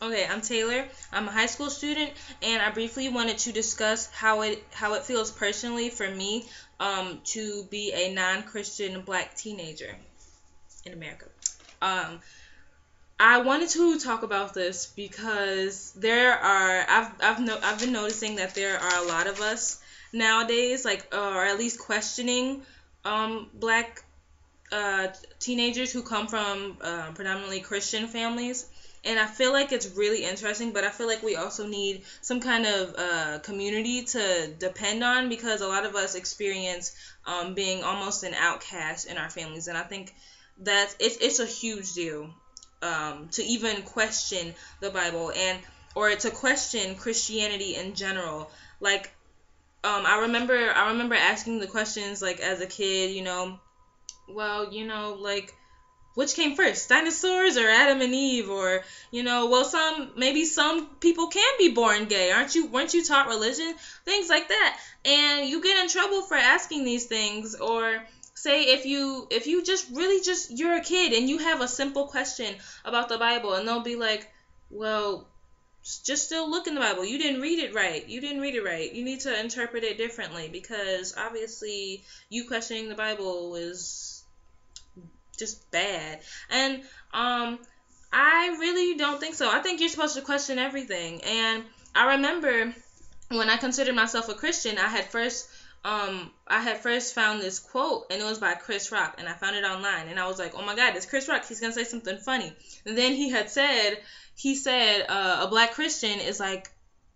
Okay, I'm Taylor. I'm a high school student, and I briefly wanted to discuss how it feels personally for me to be a non-Christian Black teenager in America. Um, I wanted to talk about this because I've been noticing that there are a lot of us nowadays, like or at least questioning Black uh, teenagers who come from predominantly Christian families. And I feel like it's really interesting, but I feel like we also need some kind of community to depend on because a lot of us experience being almost an outcast in our families. And I think that it's a huge deal to even question the Bible and or to question Christianity in general. Like I remember asking the questions like as a kid, well, like which came first, dinosaurs or Adam and Eve, or well, maybe some people can be born gay. Weren't you taught religion? Things like that. And you get in trouble for asking these things, or say if you just really just you're a kid and you have a simple question about the Bible, and they'll be like, well, just still look in the Bible. You didn't read it right. You didn't read it right. You need to interpret it differently because obviously you questioning the Bible is just bad. And I really don't think so. I think you're supposed to question everything. And I remember when I considered myself a Christian, I had first found this quote, and it was by Chris Rock, and I found it online, and I was like, oh my God, it's Chris Rock. He's gonna say something funny. And then he said a black Christian is like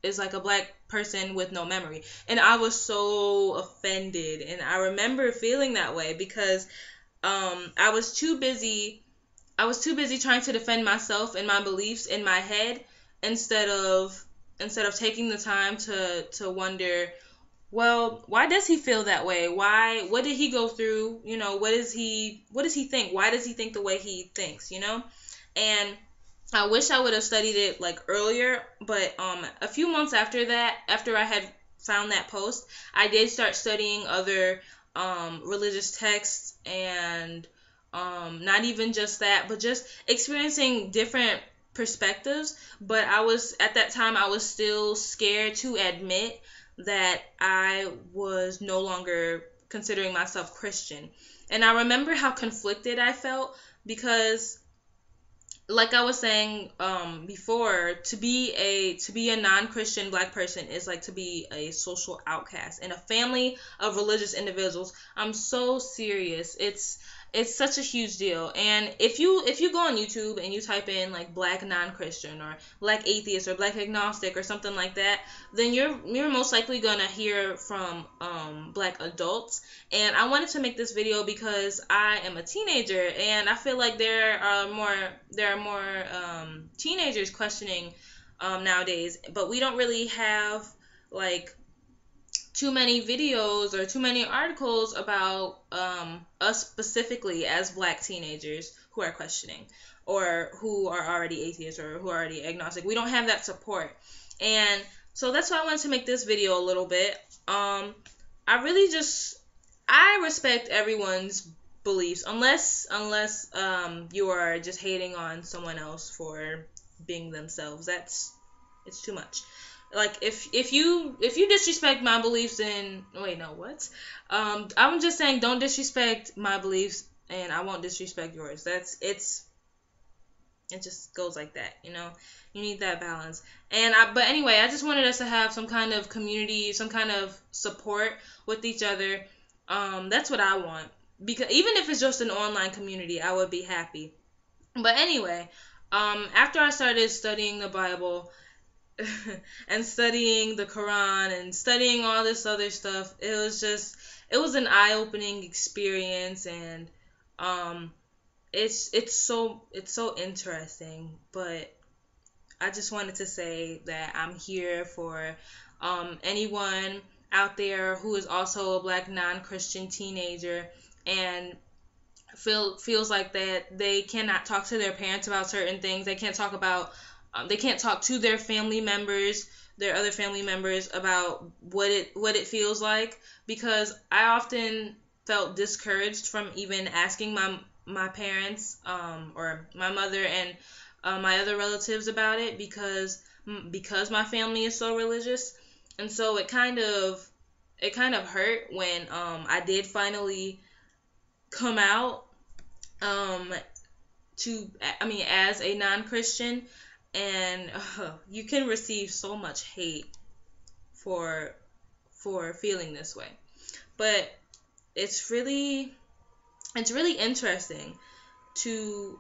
a black person with no memory, and I was so offended, and I remember feeling that way because I was too busy. I was too busy trying to defend myself and my beliefs in my head instead of taking the time to wonder, well, why does he feel that way? What did he go through? What does he think? Why does he think the way he thinks, And I wish I would have studied it like earlier, but a few months after that, after I had found that post, I did start studying other religious texts and not even just that, but just experiencing different perspectives. But at that time, I was still scared to admit that I was no longer considering myself Christian. And I remember how conflicted I felt because like I was saying before, to be a non-Christian black person is like to be a social outcast in a family of religious individuals. I'm so serious. It's such a huge deal. And if you go on YouTube and you type in like black non-Christian or black atheist or black agnostic or something like that, then you're most likely gonna hear from black adults. And I wanted to make this video because I am a teenager, and I feel like there are more teenagers questioning nowadays, but we don't really have like too many videos or too many articles about us specifically as black teenagers who are questioning or who are already atheists or who are already agnostic. We don't have that support. And so that's why I wanted to make this video a little bit. I really just I respect everyone's beliefs unless you are just hating on someone else for being themselves. It's too much. Like if you disrespect my beliefs, then wait, no, what? I'm just saying, don't disrespect my beliefs and I won't disrespect yours. It just goes like that, you need that balance. But anyway, I just wanted us to have some kind of community, some kind of support with each other. That's what I want, because even if it's just an online community, I would be happy. But anyway, after I started studying the Bible and studying the Quran and studying all this other stuff, it was an eye-opening experience. And it's so interesting. But I just wanted to say that I'm here for anyone out there who is also a black non-Christian teenager and feels like that they cannot talk to their parents about certain things. They can't talk to their family members, their other family members, about what it feels like, because I often felt discouraged from even asking my parents or my mother and my other relatives about it because my family is so religious, and so it kind of hurt when I did finally come out um to I mean as a non-Christian, and you can receive so much hate for feeling this way. But it's really interesting to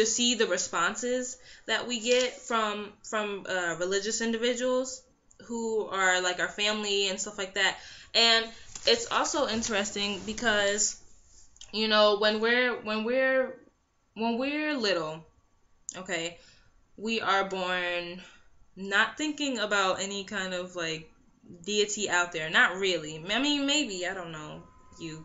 see the responses that we get from religious individuals who are like our family and stuff like that. And it's also interesting because when we're little, okay, we are born not thinking about any kind of like deity out there. Not really. I mean, maybe, I don't know you,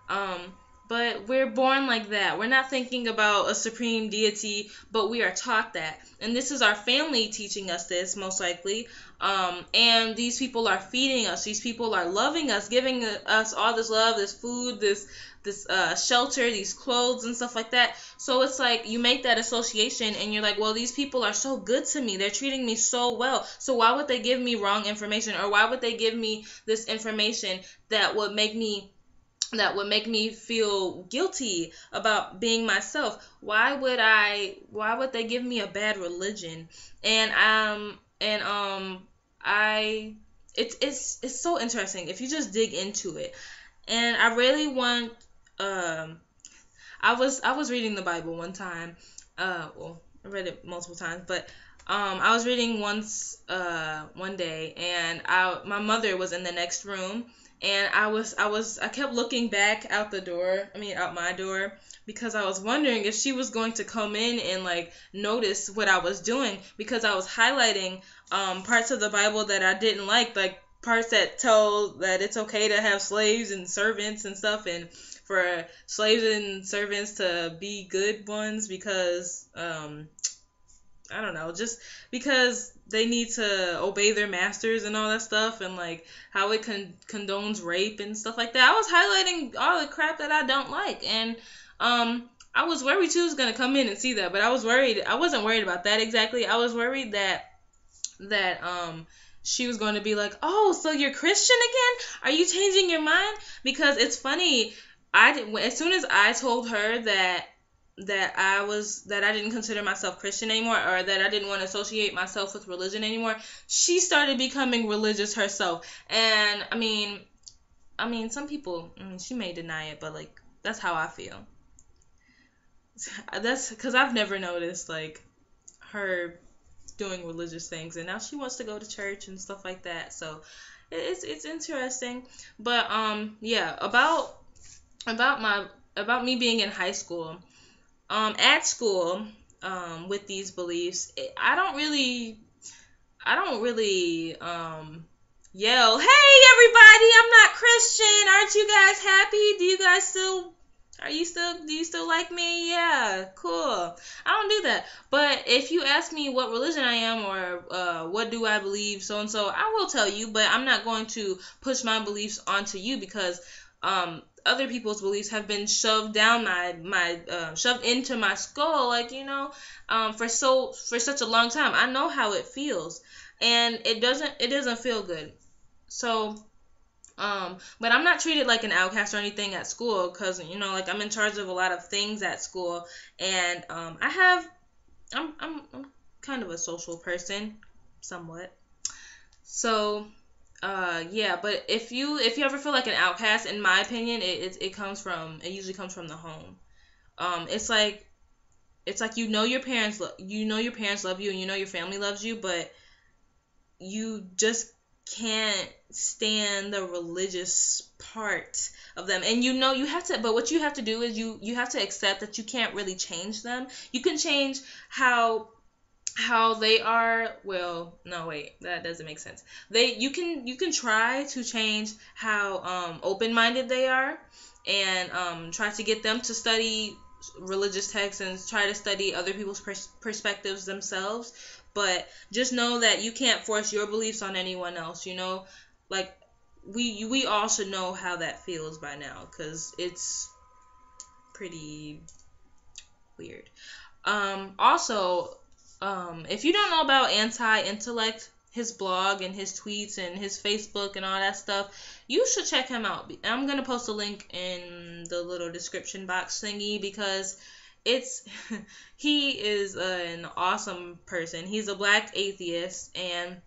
um but we're born like that. We're not thinking about a supreme deity, but we are taught that. And this is our family teaching us this, most likely. And these people are feeding us. These people are loving us, giving us all this love, this food, this shelter, these clothes and stuff like that. So it's like you make that association and you're like, well, these people are so good to me. They're treating me so well. So why would they give me wrong information, or why would they give me this information that would make me feel guilty about being myself? Why would they give me a bad religion? And it's so interesting if you just dig into it. And I really want I was reading the Bible one time. Well, I read it multiple times, but I was reading once one day, and my mother was in the next room, and I kept looking back out my door, because I was wondering if she was going to come in and like notice what I was doing, because I was highlighting parts of the Bible that I didn't like parts that tell that it's okay to have slaves and servants and stuff, and for slaves and servants to be good ones, because I don't know, just because they need to obey their masters and all that stuff, and like how it condones rape and stuff like that. I was highlighting all the crap that I don't like, and I was worried she was gonna come in and see that, but I wasn't worried about that exactly. I was worried that she was going to be like, "Oh, so you're Christian again? Are you changing your mind?" Because it's funny, as soon as I told her that I didn't consider myself Christian anymore, or that I didn't want to associate myself with religion anymore, she started becoming religious herself. And I mean some people, she may deny it, but like that's how I feel. That's because I've never noticed like her doing religious things, and now she wants to go to church and stuff like that. So it's interesting. But yeah, about me being in high school, at school, with these beliefs, I don't really yell, "Hey everybody, I'm not Christian. Aren't you guys happy? Do you still like me? Yeah, cool." I don't do that. But if you ask me what religion I am, or what do I believe, so and so, I will tell you, but I'm not going to push my beliefs onto you, because other people's beliefs have been shoved down shoved into my skull, like, for such a long time. I know how it feels, and it doesn't feel good. So but I'm not treated like an outcast or anything at school, because like I'm in charge of a lot of things at school, and I'm kind of a social person, somewhat. So yeah, but if you ever feel like an outcast, in my opinion, it usually comes from the home. It's like your parents love you, and your family loves you, but you just can't stand the religious part of them. And you have to, but what you have to do is you have to accept that you can't really change them. You can change how they are. Well, no, wait, that doesn't make sense. You can try to change how open-minded they are, and try to get them to study religious texts and try to study other people's perspectives themselves. But just know that you can't force your beliefs on anyone else. Like we all should know how that feels by now, because it's pretty weird. Also, if you don't know about Anti-Intellect, his blog and his tweets and his Facebook and all that stuff, you should check him out. I'm gonna post a link in the little description box thingy because it's he is an awesome person. He's a black atheist and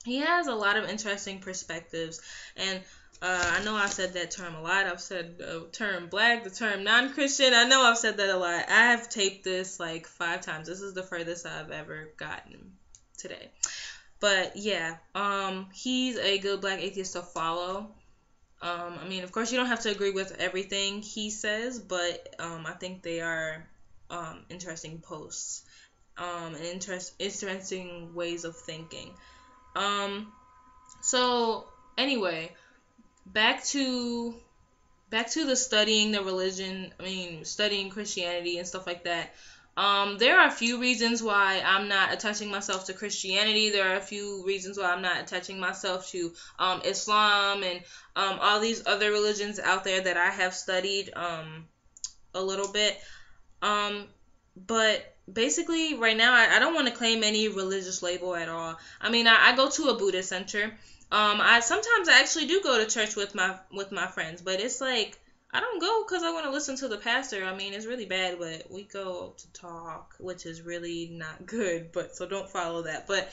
he has a lot of interesting perspectives. And I know I've said that term a lot. I've said the term black, the term non-Christian. I know I've said that a lot. I have taped this like 5 times. This is the furthest I've ever gotten today. But yeah, he's a good black atheist to follow. I mean, of course, you don't have to agree with everything he says, but I think they are interesting posts, and interesting ways of thinking. So anyway, back to the studying the religion. I mean, studying Christianity and stuff like that. There are a few reasons why I'm not attaching myself to Christianity. There are a few reasons why I'm not attaching myself to Islam and all these other religions out there that I have studied a little bit. But basically, right now, I don't want to claim any religious label at all. I mean, I go to a Buddhist center. I sometimes I actually do go to church with my friends, but it's like I don't go because I want to listen to the pastor. I mean, it's really bad, but we go to talk, which is really not good. But so don't follow that. But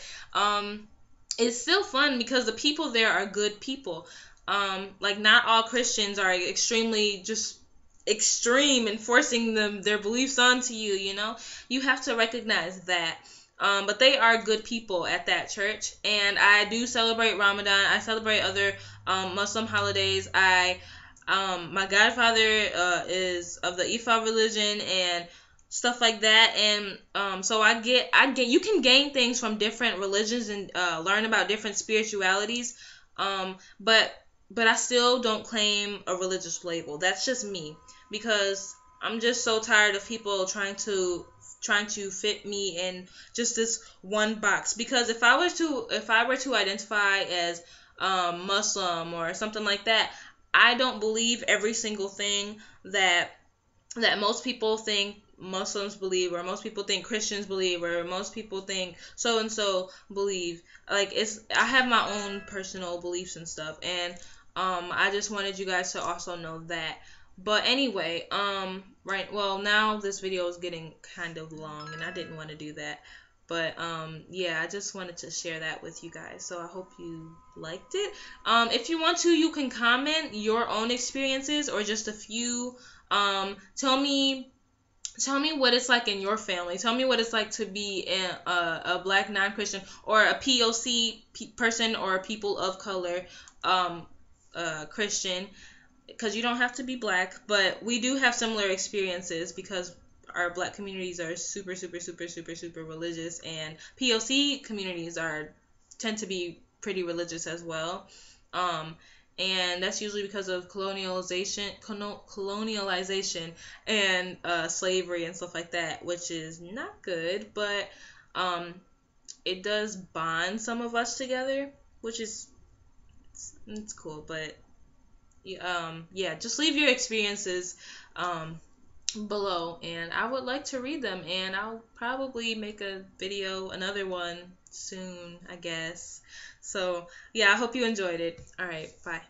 it's still fun because the people there are good people. Like not all Christians are extremely just extreme and forcing their beliefs onto you. You know, you have to recognize that. But they are good people at that church, and I do celebrate Ramadan. I celebrate other Muslim holidays. My godfather is of the Ifa religion and stuff like that, and so I get you can gain things from different religions and learn about different spiritualities, but I still don't claim a religious label. That's just me because I'm just so tired of people trying to fit me in just this one box. Because if I were to identify as Muslim or something like that, I don't believe every single thing that most people think Muslims believe, or most people think Christians believe, or most people think so and so believe. Like I have my own personal beliefs and stuff, and I just wanted you guys to also know that. But anyway, right, well, now this video is getting kind of long, and I didn't want to do that. But, yeah, I just wanted to share that with you guys. So I hope you liked it. If you want to, you can comment your own experiences or just a few. Tell me what it's like in your family. Tell me what it's like to be a black non-Christian or a POC person or a people of color Christian. Because you don't have to be black, but we do have similar experiences because our black communities are super, super, super, super, super religious, and POC communities tend to be pretty religious as well. And that's usually because of colonialization and slavery and stuff like that, which is not good, but it does bond some of us together, which is it's cool, but yeah, just leave your experiences below, and I would like to read them, and I'll probably make another one soon, I guess. So yeah, I hope you enjoyed it. All right, bye.